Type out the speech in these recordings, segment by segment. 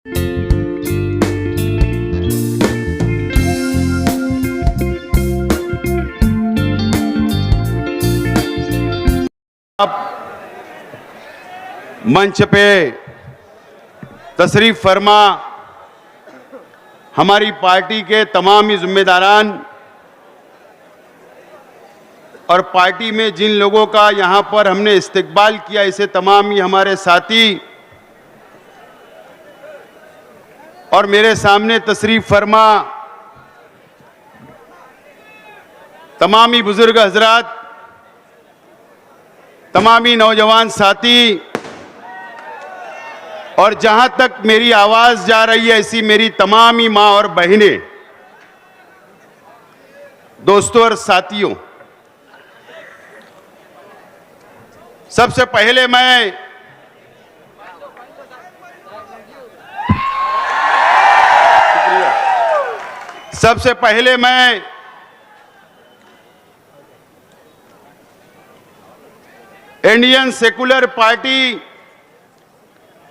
मंच पे तशरीफ फरमा हमारी पार्टी के तमाम ही जिम्मेदारान और पार्टी में जिन लोगों का यहां पर हमने इस्तकबाल किया, इसे तमाम ही हमारे साथी और मेरे सामने तशरीफ फरमा तमाम ही बुजुर्ग हजरात, तमाम ही नौजवान साथी और जहां तक मेरी आवाज जा रही है ऐसी मेरी तमाम ही मां और बहनें, दोस्तों और साथियों, सबसे पहले मैं इंडियन सेकुलर पार्टी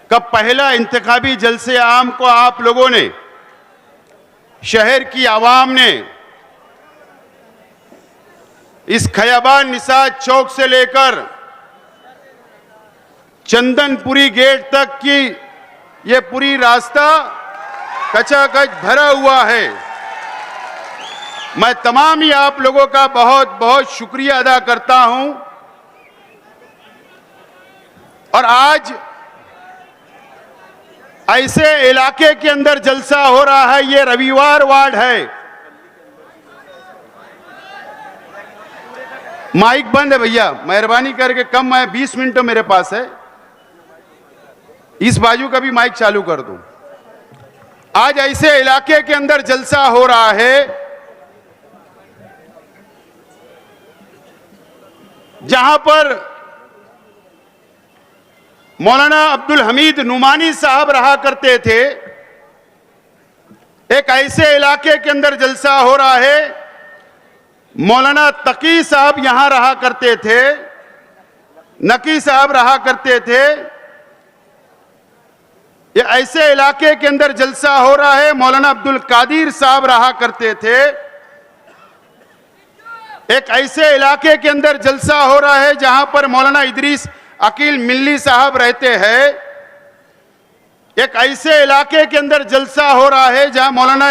का पहला इंतखाबी जलसे आम को आप लोगों ने, शहर की आवाम ने इस खयाबान निसात चौक से लेकर चंदनपुरी गेट तक की ये पूरी रास्ता कचाकच भरा हुआ है। मैं तमाम ही आप लोगों का बहुत बहुत शुक्रिया अदा करता हूं। और आज ऐसे इलाके के अंदर जलसा हो रहा है, ये रविवार वार्ड है। माइक बंद है भैया, मेहरबानी करके कम, मैं 20 मिनट मेरे पास है, इस बाजू का भी माइक चालू कर दूं। आज ऐसे इलाके के अंदर जलसा हो रहा है जहां पर मौलाना अब्दुल हमीद नुमानी साहब रहा करते थे। एक ऐसे इलाके के अंदर जलसा हो रहा है, मौलाना तकी साहब यहां रहा करते थे, नकी साहब रहा करते थे। ये ऐसे इलाके के अंदर जलसा हो रहा है, मौलाना अब्दुल कादिर साहब रहा करते थे। एक ऐसे इलाके के अंदर जलसा हो रहा है जहां पर मौलाना इदरीस अकील मिल्ली साहब रहते हैं। एक ऐसे इलाके के अंदर जलसा हो रहा है जहां मौलाना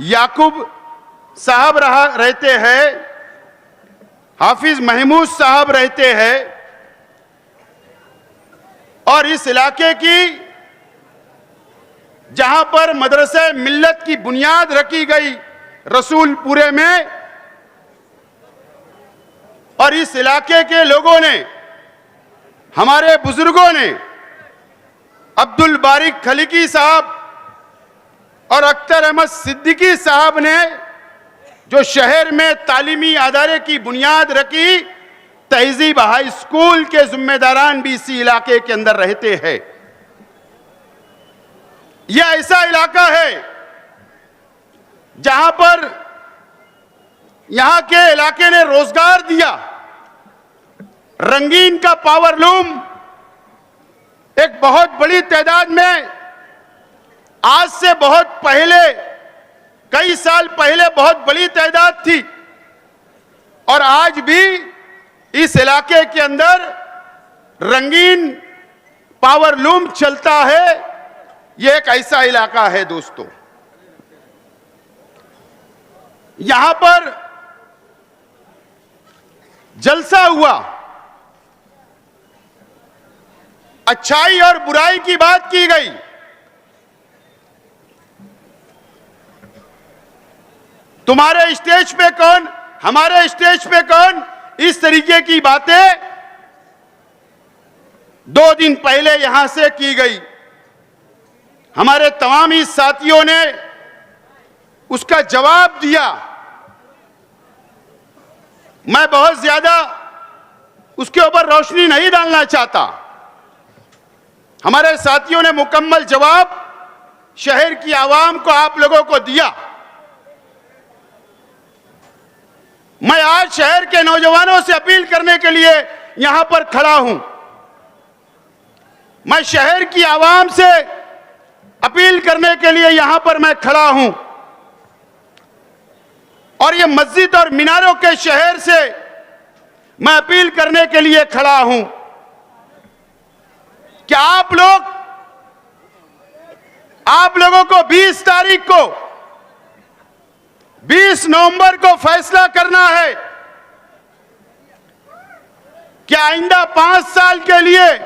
याकूब साहब रहते हैं, हाफिज महमूद साहब रहते हैं। और इस इलाके की जहां पर मदरसे मिल्लत की बुनियाद रखी गई रसूलपुरे में, और इस इलाके के लोगों ने, हमारे बुजुर्गों ने, अब्दुल बारिक खलीकी साहब और अख्तर अहमद सिद्दीकी साहब ने जो शहर में तालीमी अदारे की बुनियाद रखी, तहजीब हाई स्कूल के जिम्मेदारान भी इसी इलाके के अंदर रहते हैं। यह ऐसा इलाका है जहां पर यहां के इलाके ने रोजगार दिया। रंगीन का पावर लूम एक बहुत बड़ी तादाद में, आज से बहुत पहले, कई साल पहले बहुत बड़ी तादाद थी, और आज भी इस इलाके के अंदर रंगीन पावर लूम चलता है। यह एक ऐसा इलाका है दोस्तों, यहां पर जलसा हुआ, अच्छाई और बुराई की बात की गई। तुम्हारे स्टेज पे कौन, हमारे स्टेज पे कौन, इस तरीके की बातें 2 दिन पहले यहां से की गई। हमारे तमाम ही साथियों ने उसका जवाब दिया। मैं बहुत ज्यादा उसके ऊपर रोशनी नहीं डालना चाहता। हमारे साथियों ने मुकम्मल जवाब शहर की आवाम को, आप लोगों को दिया। मैं आज शहर के नौजवानों से अपील करने के लिए यहां पर खड़ा हूं। मैं शहर की आवाम से अपील करने के लिए यहां पर मैं खड़ा हूं और ये मस्जिद और मीनारों के शहर से मैं अपील करने के लिए खड़ा हूं कि आप लोगों को 20 तारीख को 20 नवंबर को फैसला करना है कि आइंदा 5 साल के लिए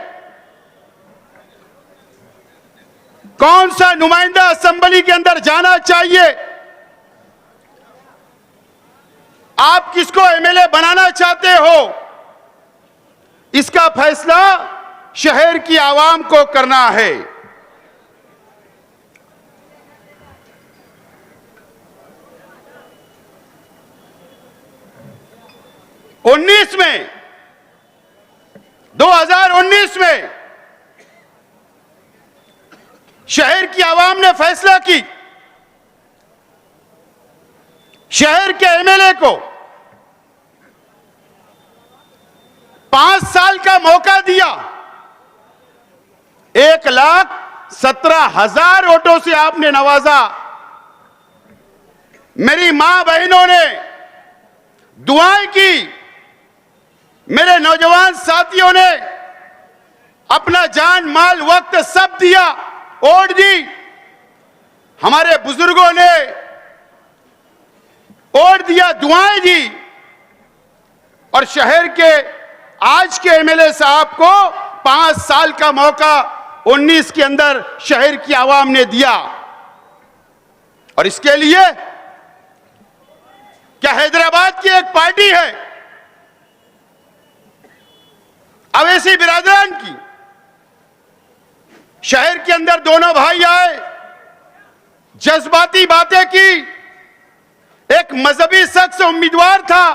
कौन सा नुमाइंदा असेंबली के अंदर जाना चाहिए, आप किसको एमएलए बनाना चाहते हो, इसका फैसला शहर की आवाम को करना है। में 2019 में शहर की आवाम ने फैसला की, शहर के एमएलए को 5 साल का मौका दिया। 1,17,000 वोटों से आपने नवाजा। मेरी मां बहनों ने दुआएं की, मेरे नौजवान साथियों ने अपना जान माल वक्त सब दिया, वोट दी। हमारे बुजुर्गों ने वोट दिया, दुआएं दी और शहर के आज के एमएलए साहब को 5 साल का मौका 19 के अंदर शहर की आवाम ने दिया। और इसके लिए क्या हैदराबाद की एक पार्टी है अवैसी बिरादरान की, शहर के अंदर दोनों भाई आए, जज्बाती बातें की, एक मजहबी शख्स उम्मीदवार था।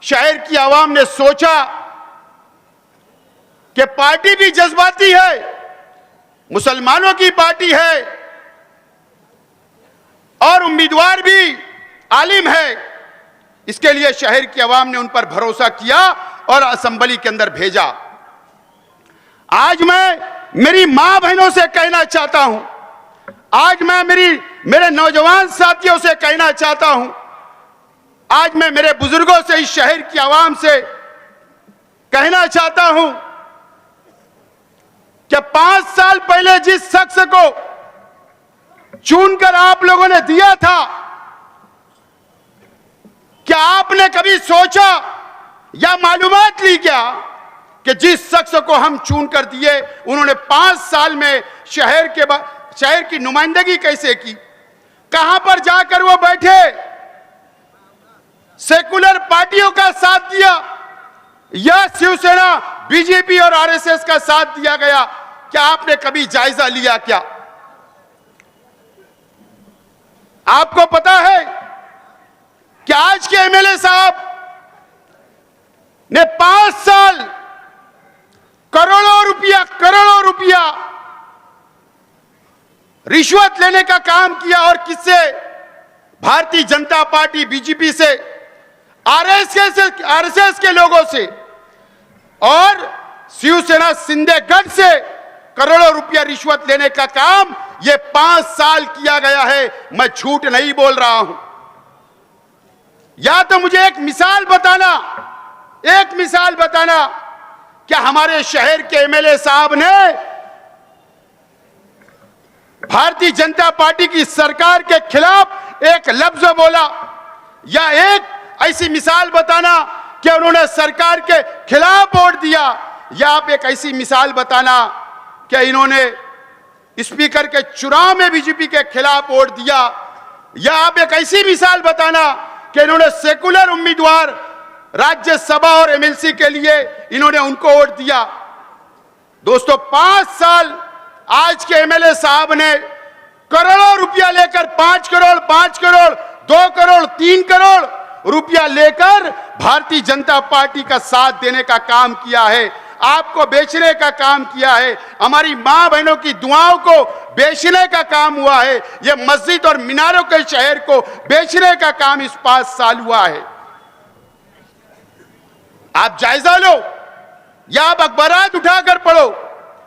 शहर की आवाम ने सोचा कि पार्टी भी जज्बाती है, मुसलमानों की पार्टी है और उम्मीदवार भी आलिम है, इसके लिए शहर की आवाम ने उन पर भरोसा किया और असेंबली के अंदर भेजा। आज मैं मेरी मां बहनों से कहना चाहता हूं, आज मैं मेरे नौजवान साथियों से कहना चाहता हूं, आज मैं मेरे बुजुर्गों से, इस शहर की आवाम से कहना चाहता हूं कि 5 साल पहले जिस शख्स को चुनकर आप लोगों ने दिया था, क्या आपने कभी सोचा या मालूमात ली क्या कि जिस शख्स को हम चुनकर दिए उन्होंने 5 साल में शहर की नुमाइंदगी कैसे की, कहां पर जाकर वो बैठे, सेकुलर पार्टियों का साथ दिया या शिवसेना, बीजेपी और आरएसएस का साथ दिया गया, क्या आपने कभी जायजा लिया क्या? आपको पता है कि आज के एमएलए साहब ने 5 साल करोड़ों रुपया रिश्वत लेने का काम किया और किससे? भारतीय जनता पार्टी, बीजेपी से, आरएसएस के लोगों से और शिवसेना शिंदे गढ़ से करोड़ों रुपया रिश्वत लेने का काम यह 5 साल किया गया है। मैं झूठ नहीं बोल रहा हूं। या तो मुझे एक मिसाल बताना क्या हमारे शहर के एमएलए साहब ने भारतीय जनता पार्टी की सरकार के खिलाफ एक लफ्ज बोला, या एक ऐसी मिसाल बताना कि उन्होंने सरकार के खिलाफ वोट दिया, या आप एक ऐसी मिसाल बताना कि इन्होंने स्पीकर के चुनाव में बीजेपी के खिलाफ वोट दिया, या आप एक ऐसी मिसाल बताना कि इन्होंने सेकुलर उम्मीदवार राज्यसभा और एमएलसी के लिए इन्होंने उनको वोट दिया। दोस्तों, 5 साल आज के एमएलए साहब ने करोड़ों रुपया लेकर 5 करोड़, 2 करोड़, 3 करोड़ रुपया लेकर भारतीय जनता पार्टी का साथ देने का काम किया है, आपको बेचने का काम किया है, हमारी मां बहनों की दुआओं को बेचने का काम हुआ है, यह मस्जिद और मीनारों के शहर को बेचने का काम इस 5 साल हुआ है। आप जायजा लो या आप अखबारात उठाकर पढ़ो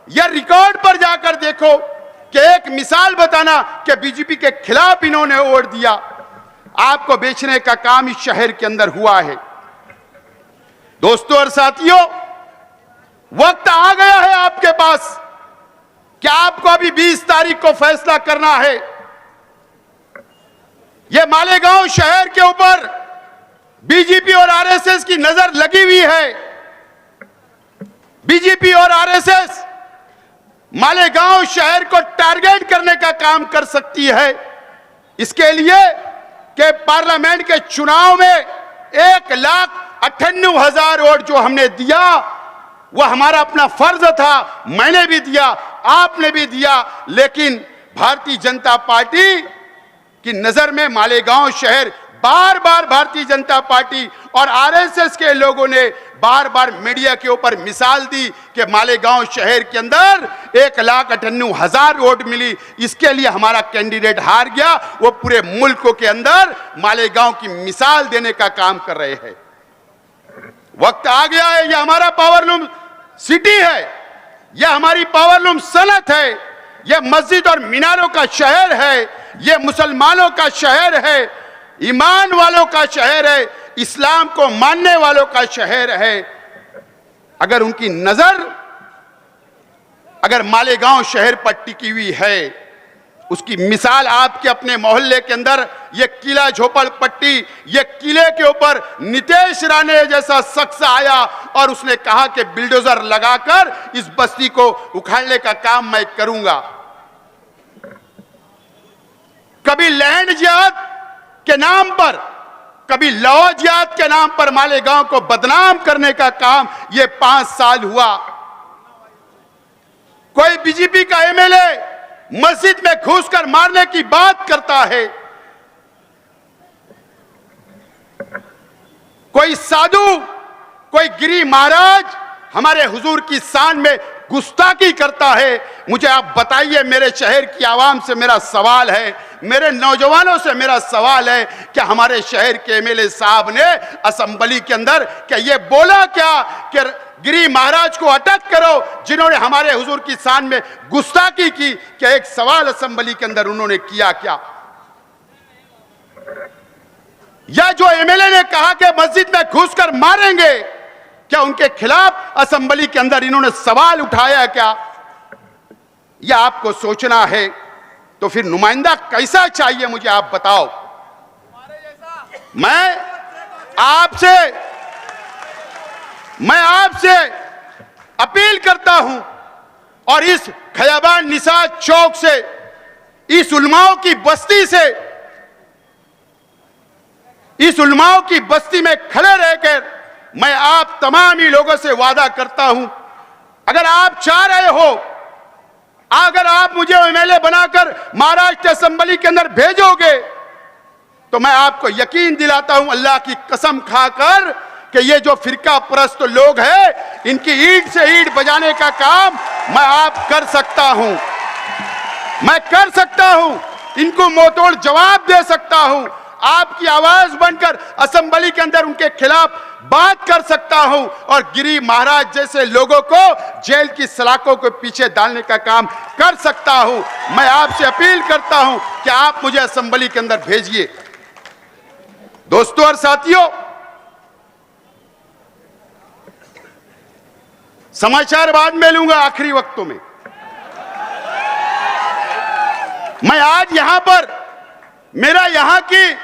या रिकॉर्ड पर जाकर देखो कि एक मिसाल बताना कि बीजेपी के खिलाफ इन्होंने वोट दिया। आपको बेचने का काम इस शहर के अंदर हुआ है। दोस्तों और साथियों, वक्त आ गया है आपके पास कि आपको अभी 20 तारीख को फैसला करना है। यह मालेगांव शहर के ऊपर बीजेपी और आरएसएस की नजर लगी हुई है। बीजेपी और आरएसएस मालेगांव शहर को टारगेट करने का काम कर सकती है। इसके लिए कि पार्लियामेंट के चुनाव में 1,98,000 वोट जो हमने दिया, वह हमारा अपना फर्ज था। मैंने भी दिया, आपने भी दिया, लेकिन भारतीय जनता पार्टी की नजर में मालेगांव शहर, बार बार भारतीय जनता पार्टी और आरएसएस के लोगों ने बार बार मीडिया के ऊपर मिसाल दी कि मालेगांव शहर के अंदर 1,98,000 वोट मिली, इसके लिए हमारा कैंडिडेट हार गया। वो पूरे मुल्क के अंदर मालेगांव की मिसाल देने का काम कर रहे हैं। वक्त आ गया है, यह हमारा पावरलूम सिटी है, यह हमारी पावरलूम सनत है, यह मस्जिद और मीनारों का शहर है, यह मुसलमानों का शहर है, ईमान वालों का शहर है, इस्लाम को मानने वालों का शहर है। अगर उनकी नजर अगर मालेगांव शहर पर टिकी हुई है, उसकी मिसाल आपके अपने मोहल्ले के अंदर ये किला झोपड़पट्टी, ये किले के ऊपर नीतीश राणे जैसा शख्स आया और उसने कहा कि बिल्डोजर लगाकर इस बस्ती को उखाड़ने का काम मैं करूंगा। कभी लैंड जिहाद के नाम पर, कभी लौ जिहाद के नाम पर मालेगांव को बदनाम करने का काम ये 5 साल हुआ। कोई बीजेपी का एमएलए मस्जिद में घुसकर मारने की बात करता है, कोई साधु, कोई गिरी महाराज हमारे हुजूर की शान में गुस्ताखी करता है। मुझे आप बताइए, मेरे शहर की आवाम से मेरा सवाल है, मेरे नौजवानों से मेरा सवाल है कि हमारे शहर के एमएलए साहब ने असेंबली के अंदर क्या ये बोला क्या कि गिरी महाराज को अटक करो जिन्होंने हमारे हुजूर की शान में गुस्ताखी की? क्या एक सवाल असेंबली के अंदर उन्होंने किया क्या? या जो एमएलए ने कहा कि मस्जिद में घुसकर मारेंगे, क्या उनके खिलाफ असेंबली के अंदर इन्होंने सवाल उठाया क्या? यह आपको सोचना है। तो फिर नुमाइंदा कैसा चाहिए मुझे आप बताओ। मैं आपसे अपील करता हूं और इस खयाबान निसात चौक से, इस उलमाओं की बस्ती से, इस उलमाओं की बस्ती में खड़े रहकर मैं आप तमाम ही लोगों से वादा करता हूं, अगर आप चाह रहे हो, अगर आप मुझे एमएलए बनाकर महाराष्ट्र असेंबली के अंदर भेजोगे, तो मैं आपको यकीन दिलाता हूं अल्लाह की कसम खाकर कि ये जो फिरका परस्त लोग हैं, इनकी ईंट से ईंट बजाने का काम मैं आप कर सकता हूं, मैं कर सकता हूं, इनको मुंहतोड़ जवाब दे सकता हूं, आपकी आवाज बनकर असेंबली के अंदर उनके खिलाफ बात कर सकता हूं और गिरी महाराज जैसे लोगों को जेल की सलाखों के पीछे डालने का काम कर सकता हूं। मैं आपसे अपील करता हूं कि आप मुझे असेंबली के अंदर भेजिए। दोस्तों और साथियों, समाचार बाद में लूंगा आखिरी वक्तों में। मैं आज यहां पर, मेरा यहां की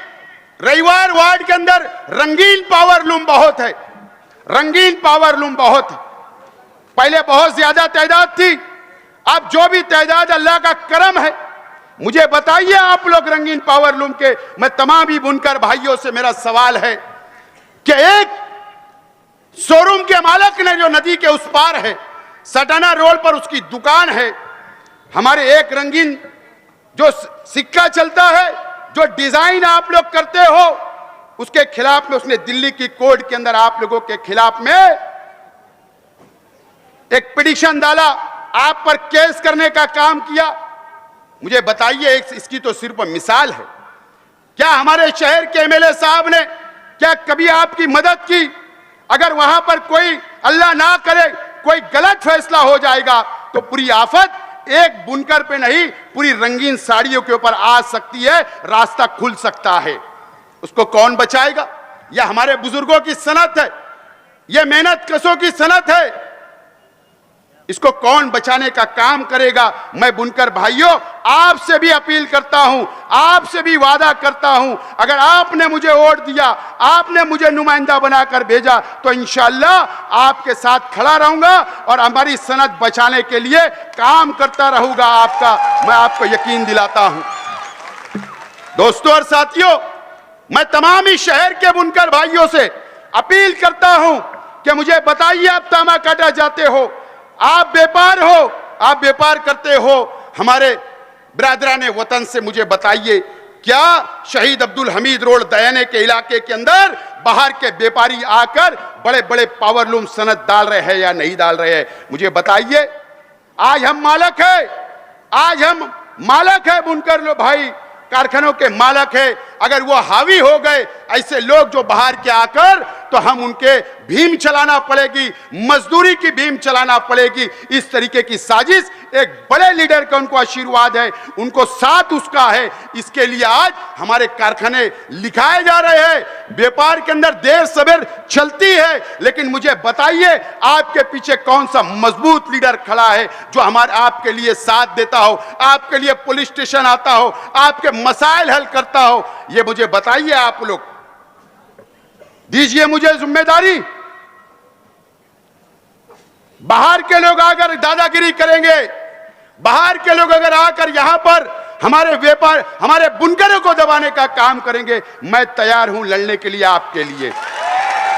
रविवार वार्ड के अंदर रंगीन पावरलूम बहुत है, रंगीन पावरलूम बहुत है। पहले बहुत ज्यादा तादाद थी, अब जो भी तादाद अल्लाह का करम है। मुझे बताइए आप लोग रंगीन पावरलूम के, मैं तमाम ही बुनकर भाइयों से मेरा सवाल है कि एक शोरूम के मालिक ने जो नदी के उस पार है, सटाना रोड पर उसकी दुकान है, हमारे एक रंगीन जो सिक्का चलता है, जो डिजाइन आप लोग करते हो, उसके खिलाफ में उसने दिल्ली की कोर्ट के अंदर आप लोगों के खिलाफ में एक पिटीशन डाला, आप पर केस करने का काम किया। मुझे बताइए, इसकी तो सिर्फ मिसाल है। क्या हमारे शहर के एमएलए साहब ने क्या कभी आपकी मदद की? अगर वहां पर कोई, अल्लाह ना करे, कोई गलत फैसला हो जाएगा तो पूरी आफत एक बुनकर पे नहीं, पूरी रंगीन साड़ियों के ऊपर आ सकती है, रास्ता खुल सकता है। उसको कौन बचाएगा? यह हमारे बुजुर्गों की सनत है, यह मेहनत कशों की सनत है। इसको कौन बचाने का काम करेगा? मैं बुनकर भाइयों आपसे भी अपील करता हूं, आपसे भी वादा करता हूं, अगर आपने मुझे वोट दिया, आपने मुझे नुमाइंदा बनाकर भेजा, तो इंशाअल्लाह आपके साथ खड़ा रहूंगा और हमारी सनत बचाने के लिए काम करता रहूंगा। मैं आपको यकीन दिलाता हूं। दोस्तों और साथियों, मैं तमाम ही शहर के बुनकर भाइयों से अपील करता हूं कि मुझे बताइए, आप तामाकाटा जाते हो, आप व्यापार करते हो, हमारे बिरादरान वतन से मुझे बताइए, क्या शहीद अब्दुल हमीद रोड दयाने के इलाके के अंदर बाहर के व्यापारी आकर बड़े बड़े पावरलूम सनद डाल रहे हैं या नहीं डाल रहे हैं? मुझे बताइए। आज हम मालक है, बुनकर लो भाई कारखानों के मालक है। अगर वो हावी हो गए ऐसे लोग जो बाहर के आकर, तो हम उनके भीम चलाना पड़ेगी, मजदूरी की भीम चलाना पड़ेगी। इस तरीके की साजिश एक बड़े लीडर का उनको आशीर्वाद है, उनको साथ उसका है। इसके लिए आज हमारे कारखाने लिखाए जा रहे हैं। व्यापार के अंदर देर सवेर चलती है, लेकिन मुझे बताइए आपके पीछे कौन सा मजबूत लीडर खड़ा है जो आपके लिए साथ देता हो, आपके लिए पुलिस स्टेशन आता हो, आपके मसाइल हल करता हो? ये मुझे बताइए। आप लोग दीजिए मुझे जिम्मेदारी। बाहर के लोग आकर दादागिरी करेंगे, बाहर के लोग अगर आकर यहां पर हमारे बुनकरों को दबाने का काम करेंगे, मैं तैयार हूं लड़ने के लिए आपके लिए।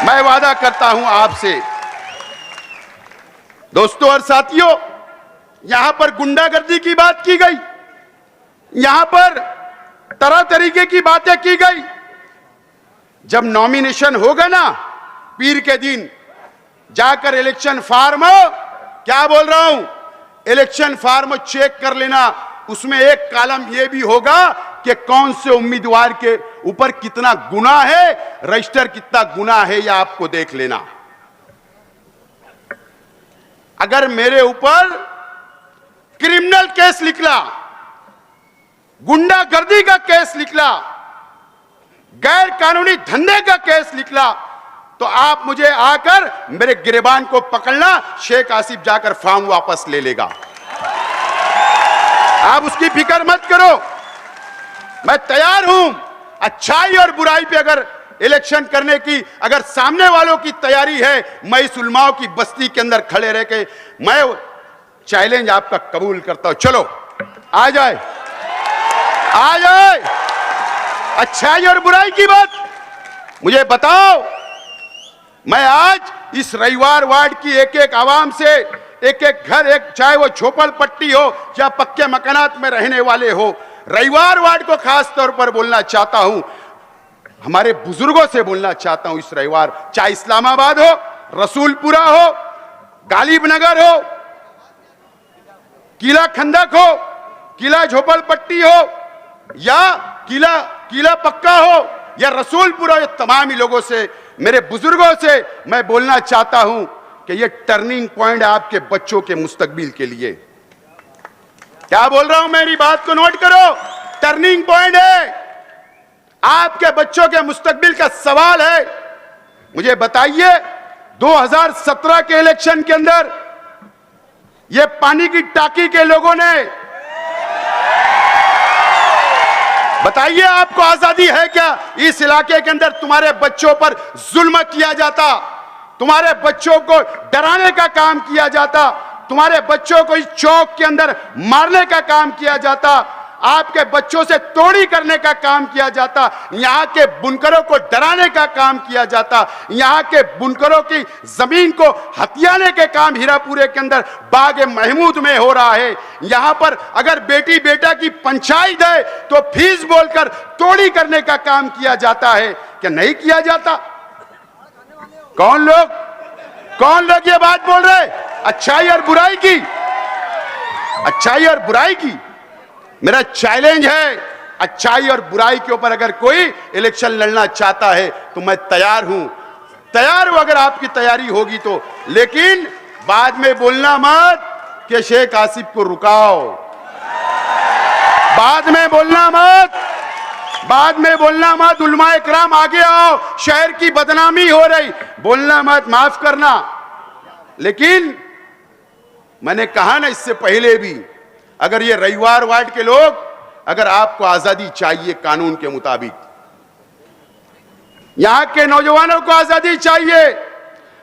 मैं वादा करता हूं आपसे। दोस्तों और साथियों, यहां पर गुंडागर्दी की बात की गई, यहां पर तरह तरीके की बातें की गई। जब नॉमिनेशन होगा ना, पीर के दिन जाकर इलेक्शन फॉर्म, क्या बोल रहा हूं, इलेक्शन फॉर्म चेक कर लेना। उसमें एक कॉलम यह भी होगा कि कौन से उम्मीदवार के ऊपर कितना गुना है, रजिस्टर कितना गुना है, यह आपको देख लेना। अगर मेरे ऊपर क्रिमिनल केस निकला, गुंडागर्दी का केस निकला, गैर कानूनी धंधे का केस निकला, तो आप मुझे आकर मेरे गिरबान को पकड़ना, शेख आसिफ जाकर फॉर्म वापस ले लेगा। आप उसकी फिक्र मत करो, मैं तैयार हूं। अच्छाई और बुराई पे अगर इलेक्शन करने की अगर सामने वालों की तैयारी है, मैं इस उलमाओं की बस्ती के अंदर खड़े रह के मैं चैलेंज आपका कबूल करता हूं। चलो आ जाए। अच्छाई और बुराई की बात मुझे बताओ। मैं आज इस रविवार वार्ड की एक एक आवाम से, एक एक घर, चाहे वो झोपड़पट्टी हो या पक्के मकानात में रहने वाले हो, रविवार वार्ड को खास तौर पर बोलना चाहता हूं, हमारे बुजुर्गों से बोलना चाहता हूं। इस रविवार चाहे इस्लामाबाद हो, रसूलपुरा हो, गालिब नगर हो, किला खंदक हो, किला झोपड़पट्टी हो, या किला पक्का हो, या रसूलपुरा, ये तमाम ही लोगों से, मेरे बुजुर्गों से मैं बोलना चाहता हूं कि ये टर्निंग पॉइंट है आपके बच्चों के मुस्तकबिल के लिए। क्या बोल रहा हूं, मेरी बात को नोट करो। टर्निंग पॉइंट है, आपके बच्चों के मुस्तकबिल का सवाल है। मुझे बताइए, 2017 के इलेक्शन के अंदर ये पानी की टाकी के लोगों ने, बताइए आपको आजादी है क्या? इस इलाके के अंदर तुम्हारे बच्चों पर जुल्म किया जाता, तुम्हारे बच्चों को डराने का काम किया जाता, तुम्हारे बच्चों को इस चौक के अंदर मारने का काम किया जाता, आपके बच्चों से तोड़ी करने का काम किया जाता, यहाँ के बुनकरों को डराने का काम किया जाता, यहाँ के बुनकरों की जमीन को हथियाने के काम हीरापुरे के अंदर बाग महमूद में हो रहा है। यहाँ पर अगर बेटी बेटा की पंचायत है तो फीस बोलकर तोड़ी करने का काम किया जाता है, क्या नहीं किया जाता? कौन लोग ये बात बोल रहे? अच्छाई और बुराई की, अच्छाई और बुराई की। मेरा चैलेंज है, अच्छाई और बुराई के ऊपर अगर कोई इलेक्शन लड़ना चाहता है तो मैं तैयार हूं अगर आपकी तैयारी होगी तो। लेकिन बाद में बोलना मत कि शेख आसिफ को रुकाओ, बाद में बोलना मत, बाद में बोलना मत, उलमाए किराम आगे आओ, शहर की बदनामी हो रही, बोलना मत, माफ करना। लेकिन मैंने कहा ना इससे पहले भी, अगर ये रविवार वार्ड के लोग, अगर आपको आजादी चाहिए कानून के मुताबिक, यहां के नौजवानों को आजादी चाहिए,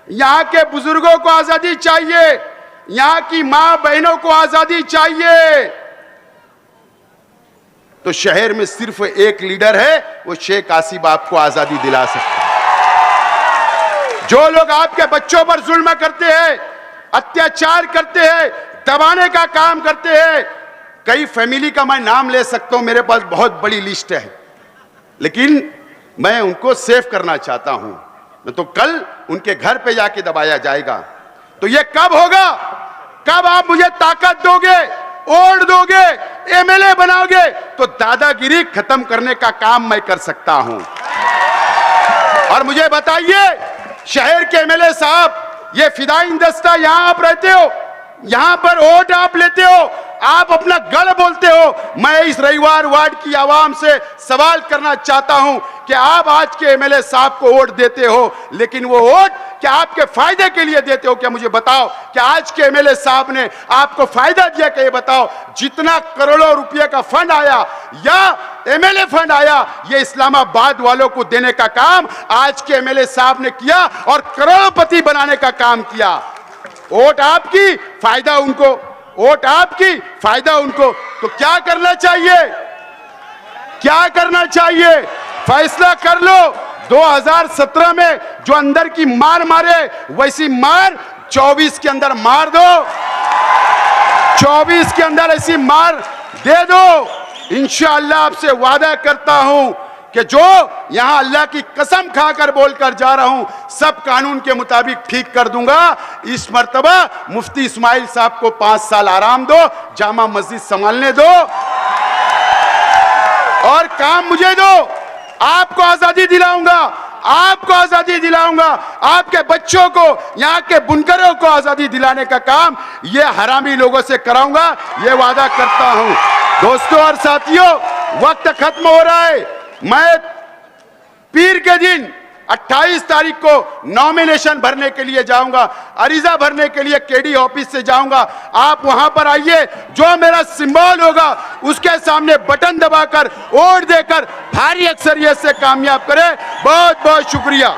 यहां के बुजुर्गों को आजादी चाहिए, यहां की मां बहनों को आजादी चाहिए, तो शहर में सिर्फ एक लीडर है, वो शेख आसिफ आपको आजादी दिला सकता है। जो लोग आपके बच्चों पर जुल्म करते हैं, अत्याचार करते हैं, दबाने का काम करते हैं, कई फैमिली का मैं नाम ले सकता हूं, मेरे पास बहुत बड़ी लिस्ट है, लेकिन मैं उनको सेव करना चाहता हूं, नहीं तो कल उनके घर पे जाके दबाया जाएगा। तो ये कब होगा? कब आप मुझे ताकत दोगे, वोट दोगे, एमएलए बनाओगे, तो दादागिरी खत्म करने का काम मैं कर सकता हूं। और मुझे बताइए, शहर के एमएलए साहब, ये फिदाइन दस्ता, यहां आप रहते हो, यहां पर वोट आप लेते हो, आप अपना गढ़ बोलते हो, मैं इस रविवार वार्ड की आवाम से सवाल करना चाहता हूं कि आप आज के एमएलए साहब को वोट देते हो, लेकिन वो वोट क्या आपके फायदे के लिए देते हो? क्या मुझे बताओ, क्या आज के एमएलए साहब ने आपको फायदा दिया? क्या ये बताओ, जितना करोड़ों रुपए का फंड आया या एमएलए फंड आया, ये इस्लामाबाद वालों को देने का काम आज के एमएलए साहब ने किया और करोड़पति बनाने का काम किया। वोट आपकी, फायदा उनको, वोट आपकी, फायदा उनको। तो क्या करना चाहिए? क्या करना चाहिए? फैसला कर लो। 2017 में जो अंदर की मार मारे, वैसी मार 24 के अंदर मार दो, 24 के अंदर ऐसी मार दे दो। इंशाअल्लाह आपसे वादा करता हूं कि जो यहां अल्लाह की कसम खाकर बोलकर जा रहा हूं, सब कानून के मुताबिक ठीक कर दूंगा। इस मर्तबा मुफ्ती इस्माइल साहब को 5 साल आराम दो, जामा मस्जिद संभालने दो और काम मुझे दो। आपको आजादी दिलाऊंगा, आपको आजादी दिलाऊंगा, आपके बच्चों को, यहां के बुनकरों को आजादी दिलाने का काम ये हरामी लोगों से कराऊंगा, ये वादा करता हूं। दोस्तों और साथियों, वक्त खत्म हो रहा है। मैं पीर के दिन 28 तारीख को नॉमिनेशन भरने के लिए जाऊंगा, अरीजा भरने के लिए केडी ऑफिस से जाऊंगा। आप वहां पर आइए, जो मेरा सिंबल होगा उसके सामने बटन दबाकर वोट देकर भारी अक्सरियत से कामयाब करें। बहुत बहुत शुक्रिया।